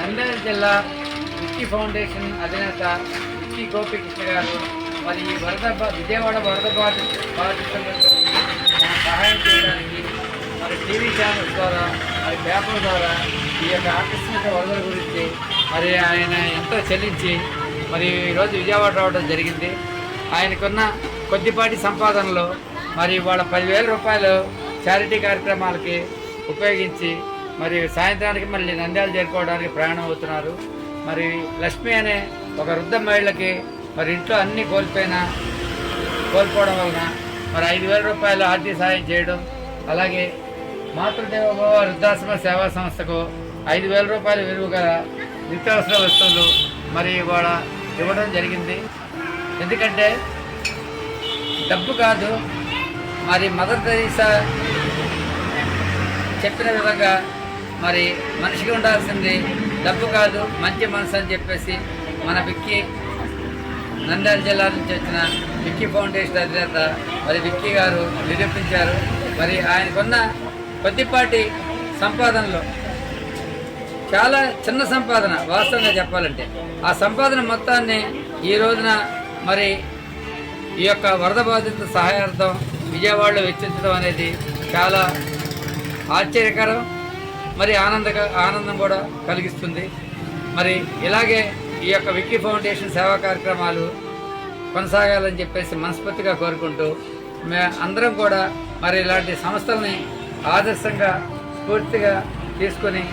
నంద్యాల జిల్లా విక్కీ ఫౌండేషన్ అధినేత విక్కీ గోపికృష్ణ గారు మరి విజయవాడ వరద బాధితులకు సహాయం చేయడానికి మరి టీవీ ఛానల్స్ ద్వారా మరి పేపర్ ద్వారా ఈ యొక్క ఆకస్మిక వరదల గురించి మరి ఆయన ఎంతో చెల్లించి మరి ఈరోజు విజయవాడ రావడం జరిగింది. ఆయనకున్న కొద్దిపాటి సంపాదనలో మరి వాళ్ళ 10,000 రూపాయలు చారిటీ కార్యక్రమాలకి ఉపయోగించి మరి సాయంత్రానికి మళ్ళీ నంద్యాల చేరుకోవడానికి ప్రయాణం అవుతున్నారు. మరి లక్ష్మి అనే ఒక వృద్ధ మహిళకి మరి ఇంట్లో అన్నీ కోల్పోవడం వలన మరి 5,000 రూపాయలు ఆర్థిక సాయం చేయడం, అలాగే మాతృదేవోభవ వృద్ధాశ్రమ సేవా సంస్థకు 5,000 రూపాయల విలువ గల నిత్యావసర వస్తువులు మరి వాళ్ళ ఇవ్వడం జరిగింది. ఎందుకంటే డబ్బు కాదు, మరి మదర్ తెరీసా చెప్పిన విధంగా మరి మనిషికి ఉండాల్సింది డబ్బు కాదు మంచి మనసు అని చెప్పేసి మన విక్కీ నంద్యాల జిల్లా నుంచి వచ్చిన విక్కీ ఫౌండేషన్ అధినేత మరి విక్కీ గారు నిరూపించారు. మరి ఆయనకున్న కొద్దిపాటి సంపాదనలో చాలా చిన్న సంపాదన వాస్తవంగా చెప్పాలంటే ఆ సంపాదన మొత్తాన్ని ఈ రోజున మరి ఈ యొక్క వరద బాధితుల సహాయార్థం విజయవాడలో వెచ్చించడం అనేది చాలా ఆశ్చర్యకరం, మరి ఆనందం కూడా కలిగిస్తుంది. మరి ఇలాగే ఈ యొక్క విక్కీ ఫౌండేషన్ సేవా కార్యక్రమాలు కొనసాగాలని చెప్పేసి మనస్ఫూర్తిగా కోరుకుంటూ అందరం కూడా మరి ఇలాంటి సంస్థల్ని ఆదర్శంగా స్ఫూర్తిగా తీసుకొని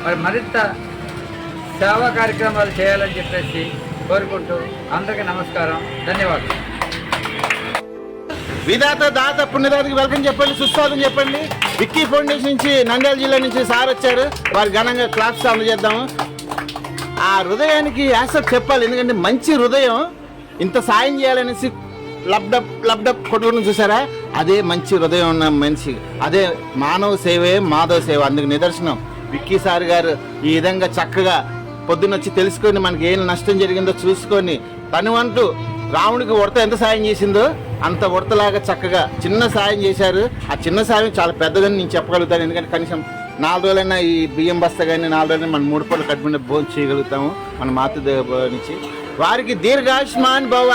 మరి మరింత సేవా కార్యక్రమాలు చేయాలని చెప్పేసి కోరుకుంటూ అందరికీ నమస్కారం, ధన్యవాదాలు. విధాత దాత పుణ్యదాతకి వెల్కమ్ చెప్పండి, సుస్వాగతం చెప్పండి. విక్కీ ఫౌండేషన్ నుంచి నంద్యాల జిల్లా నుంచి సార్ వచ్చారు, వారు ఘనంగా క్లాప్స్ అందజేద్దాము. ఆ హృదయానికి యాసప్ చెప్పాలి, ఎందుకంటే మంచి హృదయం ఇంత సాయం చేయాలనేసి లబ్డప్ కొట్టుకోవడం చూసారా, అదే మంచి హృదయం ఉన్న మనిషి, అదే మానవ సేవే మాధవ సేవ. అందుకు నిదర్శనం విక్కీ సార్ గారు ఈ విధంగా చక్కగా పొద్దునొచ్చి తెలుసుకొని మనకి ఏం నష్టం జరిగిందో చూసుకొని తను అంటూ రాముడికి ఉడత ఎంత సాయం చేసిందో అంత ఉడతలాగా చక్కగా చిన్న సాయం చేశారు. ఆ చిన్న సాయం చాలా పెద్దదని నేను చెప్పగలుగుతాను, ఎందుకంటే కనీసం 4 రోజులైనా ఈ బియ్యం బస్తా కానీ 4 రోజులైనా మనం 3 పూటలు కట్టుకుంటే భోజనం చేయగలుగుతాము మన మాతృదేవ నుంచి. వారికి దీర్ఘాయుష్మాన్ భవ,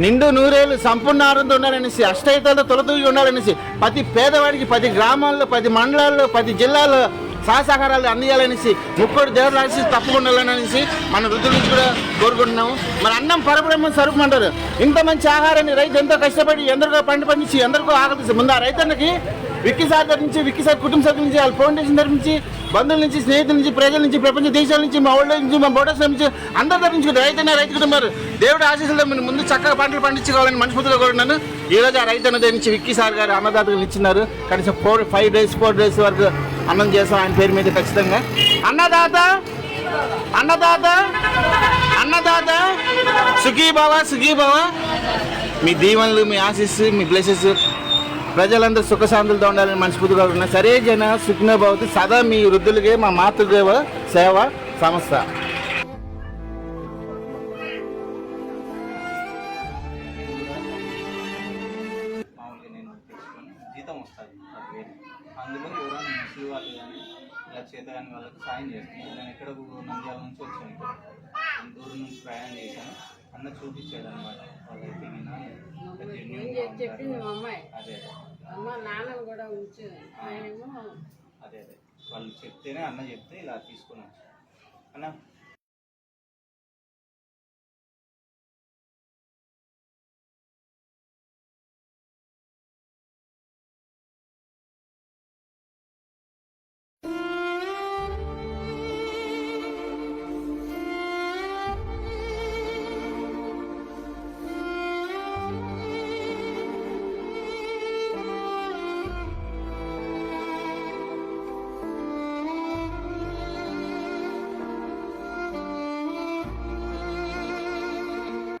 నిండు నూరేళ్ళు సంపూర్ణ ఆరోగ్యం ఉండాలనేసి, అష్టైతాలతో తొలతూగి ఉండాలనేసి, ప్రతి పేదవాడికి 10 గ్రామాల్లో 10 మండలాల్లో 10 జిల్లాల్లో సహసహకారాలు అందియాలనేసి, 30 దేవుడు రాసి తప్పకుండా అనేసి మన వృద్ధుల నుంచి కూడా కోరుకుంటున్నాము. మరి అన్నం పరబ్రహ్మ స్వరూపం అంటారు. ఇంత మంచి ఆహారాన్ని రైతు ఎంతో కష్టపడి ఎందరికో పండించి ఎందరికో ఆకలిస్తే ముందు ఆ రైతన్నకి విక్కీ సార్ తరఫు నుంచి, విక్కీ సార్ కుటుంబ సభ్యుల నుంచి, వాళ్ళ ఫౌండేషన్ తరఫు నుంచి, బంధువుల నుంచి, స్నేహితుల నుంచి, ప్రజల నుంచి, ప్రపంచ దేశాల నుంచి, మా ఊళ్ళ నుంచి, మా బోటస్ నుంచి, అందరి తరఫు నుంచి రైతన్న రైతు కుటుంబారు దేవుడు ఆశీస్సులతో ముందు చక్కగా పంటలు పండించుకోవాలని మనస్ఫూర్తిగా కోరుకున్నాను. ఈరోజు ఆ రైతన్న దగ్గర నుంచి విక్కీ సార్ గారు అన్నదాతలు ఇచ్చినారు. కనీసం 4 డేస్ వరకు అన్నం చేస్తాం ఆయన పేరు మీద ఖచ్చితంగా. అన్నదాత అన్నదాత అన్నదాత సుఖీభవ సుఖీభవ. మీ దీవెనలు, మీ ఆశీస్సు, మీ బ్లెసెస్ ప్రజలందరూ సుఖశాంతులతో ఉండాలని మనస్ఫూర్తిగా ఉన్నా. సరే జన సుఖినో భవతి. సదా మీ వృద్ధులకే మా మాతృదేవ సేవ సంస్థ. జీతం వస్తుంది 10,000, అందులో ఎవరైనా ముసలి వాళ్ళు కానీ ఇలా చేతగాని వాళ్ళకి సాయం చేస్తున్నాను. నేను ఎక్కడ నంద్యాల నుంచి వచ్చాను, దూరం నుంచి ప్రయాణం చేశాను. అన్న చూపించాడు అనమాట, వాళ్ళైతే చెప్పింది మా అమ్మాయి. అదే అమ్మ నాన్న కూడా ఉంచు, అదే వాళ్ళు చెప్తేనే అన్న చెప్తే ఇలా తీసుకున్నాను అన్న.